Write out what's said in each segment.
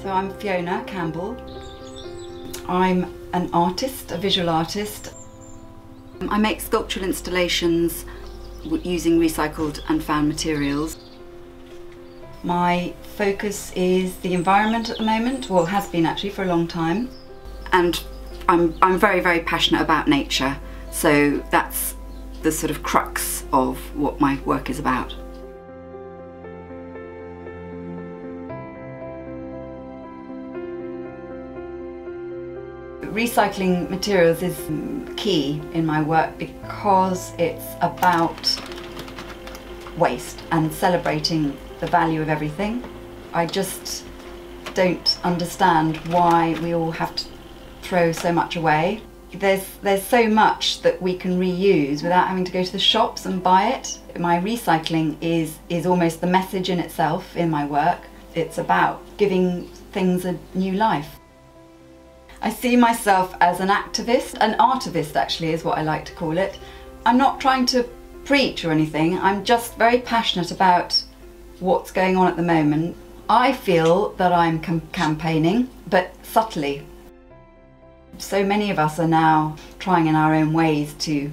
So I'm Fiona Campbell. I'm an artist, a visual artist. I make sculptural installations using recycled and found materials. My focus is the environment at the moment, well, has been actually for a long time. And I'm very, very passionate about nature, so that's the sort of crux of what my work is about. Recycling materials is key in my work because it's about waste and celebrating the value of everything. I just don't understand why we all have to throw so much away. There's so much that we can reuse without having to go to the shops and buy it. My recycling is almost the message in itself in my work. It's about giving things a new life. I see myself as an activist, an artivist actually is what I like to call it. I'm not trying to preach or anything, I'm just very passionate about what's going on at the moment. I feel that I'm campaigning, but subtly. So many of us are now trying in our own ways to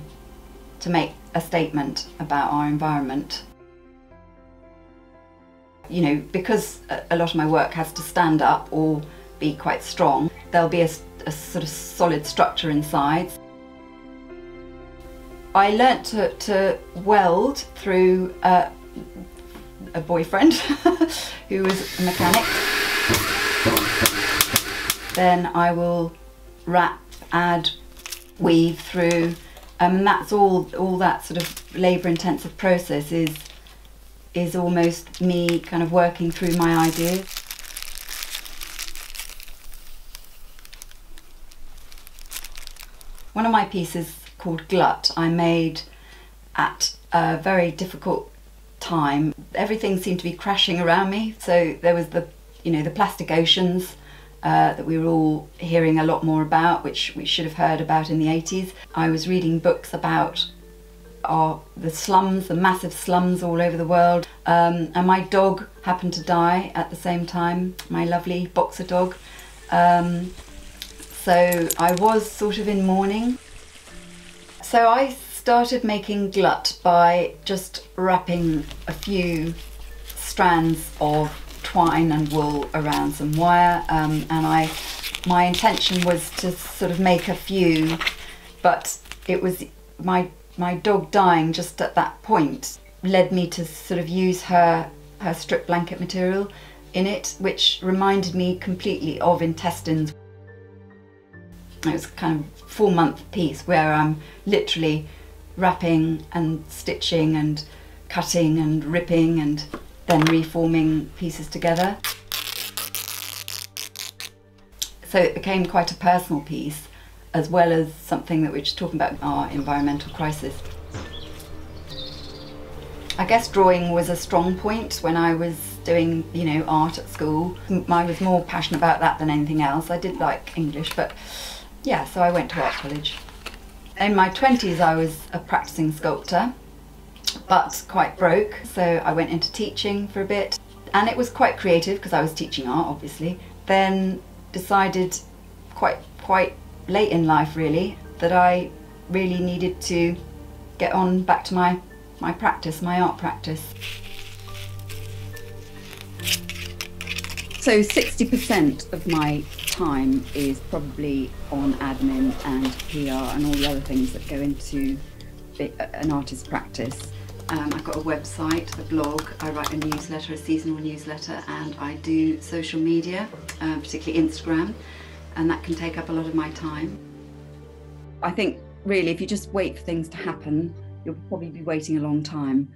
make a statement about our environment. You know, because a lot of my work has to stand up or be quite strong, there'll be a sort of solid structure inside. I learnt to weld through a boyfriend who was a mechanic. Then I will wrap, add, weave through, and that's all that sort of labour-intensive process is almost me kind of working through my ideas. One of my pieces called Glut I made at a very difficult time. Everything seemed to be crashing around me, so there was the plastic oceans that we were all hearing a lot more about, which we should have heard about in the 80s. I was reading books about the slums, the massive slums all over the world, and my dog happened to die at the same time, my lovely boxer dog. So I was sort of in mourning. So I started making Glut by just wrapping a few strands of twine and wool around some wire, and my intention was to sort of make a few, but it was my dog dying just at that point led me to sort of use her strip blanket material in it, which reminded me completely of intestines. It was kind of 4-month piece where I'm literally wrapping and stitching and cutting and ripping and then reforming pieces together. So it became quite a personal piece, as well as something that we're just talking about, our environmental crisis. I guess drawing was a strong point when I was doing, art at school. I was more passionate about that than anything else. I did like English, but yeah, so I went to art college. In my 20s I was a practicing sculptor, but quite broke, so I went into teaching for a bit, and it was quite creative because I was teaching art, obviously. Then decided quite late in life really that I really needed to get on back to my practice, my art practice. So 60% of my time is probably on admin and PR and all the other things that go into an artist's practice. I've got a website, a blog, I write a newsletter, a seasonal newsletter, and I do social media, particularly Instagram, and that can take up a lot of my time. I think really if you just wait for things to happen, you'll probably be waiting a long time.